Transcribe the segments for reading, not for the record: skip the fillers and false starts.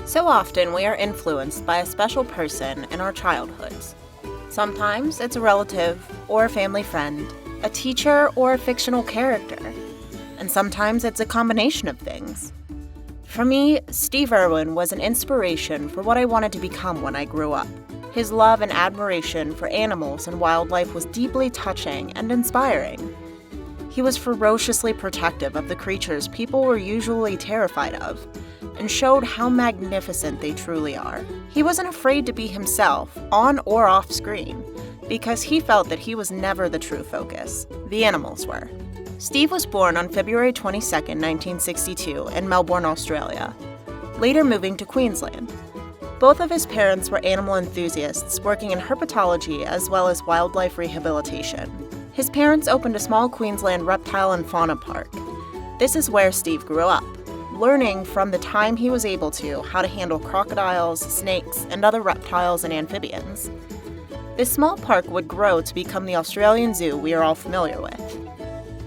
So often we are influenced by a special person in our childhoods. Sometimes it's a relative or a family friend, a teacher or a fictional character, and sometimes it's a combination of things. For me, Steve Irwin was an inspiration for what I wanted to become when I grew up. His love and admiration for animals and wildlife was deeply touching and inspiring. He was ferociously protective of the creatures people were usually terrified of, and showed how magnificent they truly are. He wasn't afraid to be himself, on or off screen, because he felt that he was never the true focus. The animals were. Steve was born on February 22, 1962, in Melbourne, Australia, later moving to Queensland. Both of his parents were animal enthusiasts working in herpetology as well as wildlife rehabilitation. His parents opened a small Queensland reptile and fauna park. This is where Steve grew up, learning from the time he was able to how to handle crocodiles, snakes, and other reptiles and amphibians. This small park would grow to become the Australian zoo we are all familiar with.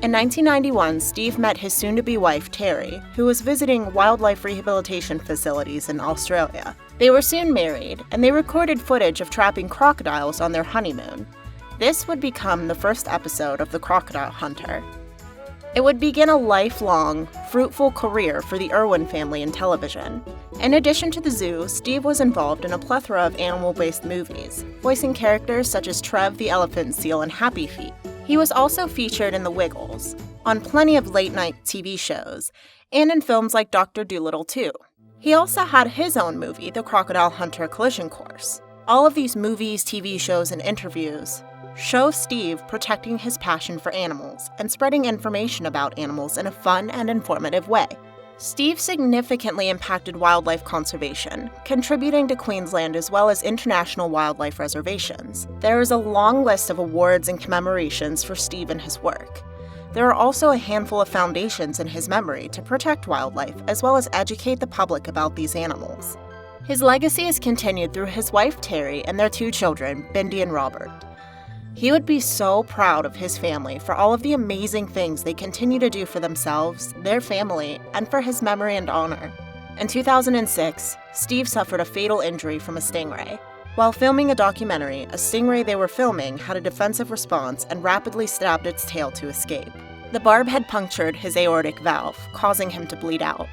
In 1991, Steve met his soon-to-be wife, Terry, who was visiting wildlife rehabilitation facilities in Australia. They were soon married, and they recorded footage of trapping crocodiles on their honeymoon. This would become the first episode of The Crocodile Hunter. It would begin a lifelong, fruitful career for the Irwin family in television. In addition to the zoo, Steve was involved in a plethora of animal-based movies, voicing characters such as Trev the elephant seal in Happy Feet. He was also featured in The Wiggles, on plenty of late-night TV shows, and in films like Dr. Dolittle 2. He also had his own movie, The Crocodile Hunter Collision Course. All of these movies, TV shows, and interviews show Steve protecting his passion for animals and spreading information about animals in a fun and informative way. Steve significantly impacted wildlife conservation, contributing to Queensland as well as international wildlife reservations. There is a long list of awards and commemorations for Steve and his work. There are also a handful of foundations in his memory to protect wildlife as well as educate the public about these animals. His legacy is continued through his wife Terry and their two children, Bindi and Robert. He would be so proud of his family for all of the amazing things they continue to do for themselves, their family, and for his memory and honor. In 2006, Steve suffered a fatal injury from a stingray. While filming a documentary, a stingray they were filming had a defensive response and rapidly stabbed its tail to escape. The barb had punctured his aortic valve, causing him to bleed out.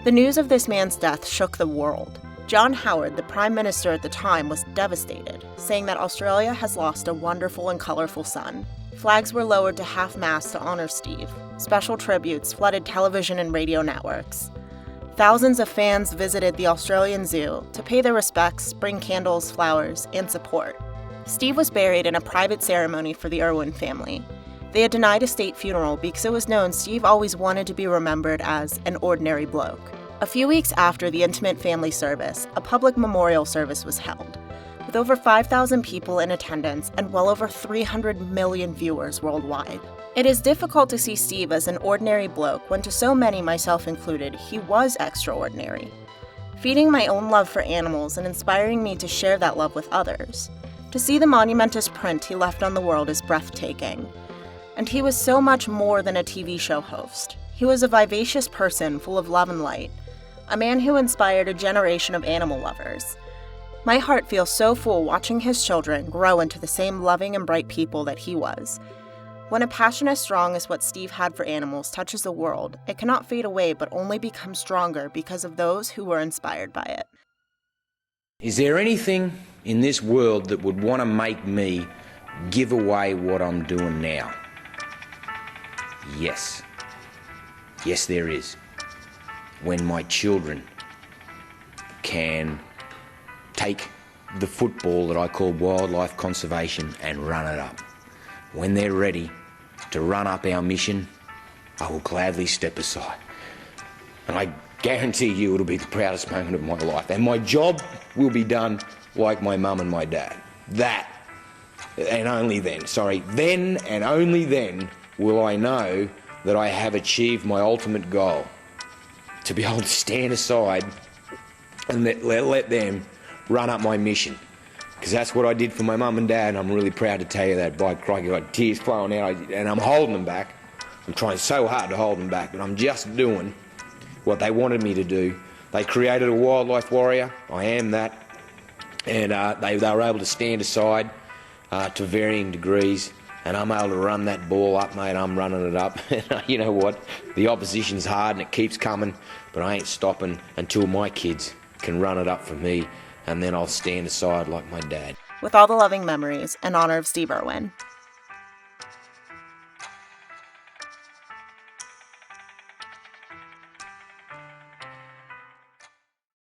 The news of this man's death shook the world. John Howard, the Prime Minister at the time, was devastated, saying that Australia has lost a wonderful and colorful son. Flags were lowered to half-mast to honor Steve. Special tributes flooded television and radio networks. Thousands of fans visited the Australian Zoo to pay their respects, bring candles, flowers, and support. Steve was buried in a private ceremony for the Irwin family. They had denied a state funeral because it was known Steve always wanted to be remembered as an ordinary bloke. A few weeks after the intimate family service, a public memorial service was held, with over 5,000 people in attendance and well over 300 million viewers worldwide. It is difficult to see Steve as an ordinary bloke when to so many, myself included, he was extraordinary, feeding my own love for animals and inspiring me to share that love with others. To see the monumentous print he left on the world is breathtaking. And he was so much more than a TV show host. He was a vivacious person full of love and light, a man who inspired a generation of animal lovers. My heart feels so full watching his children grow into the same loving and bright people that he was. When a passion as strong as what Steve had for animals touches the world, it cannot fade away but only become stronger because of those who were inspired by it. Is there anything in this world that would want to make me give away what I'm doing now? Yes. Yes, there is. When my children can take the football that I call wildlife conservation and run it up. When they're ready to run up our mission, I will gladly step aside. And I guarantee you it'll be the proudest moment of my life. And my job will be done like my mum and my dad. That, and only then, then and only then will I know that I have achieved my ultimate goal. To be able to stand aside and let them run up my mission. Because that's what I did for my mum and dad, and I'm really proud to tell you that. By crikey, I got tears flowing out, and I'm holding them back. I'm trying so hard to hold them back, but I'm just doing what they wanted me to do. They created a wildlife warrior. I am that. And they were able to stand aside to varying degrees. And I'm able to run that ball up, mate. I'm running it up. You know what? The opposition's hard and it keeps coming, but I ain't stopping until my kids can run it up for me, and then I'll stand aside like my dad. With all the loving memories in honor of Steve Irwin.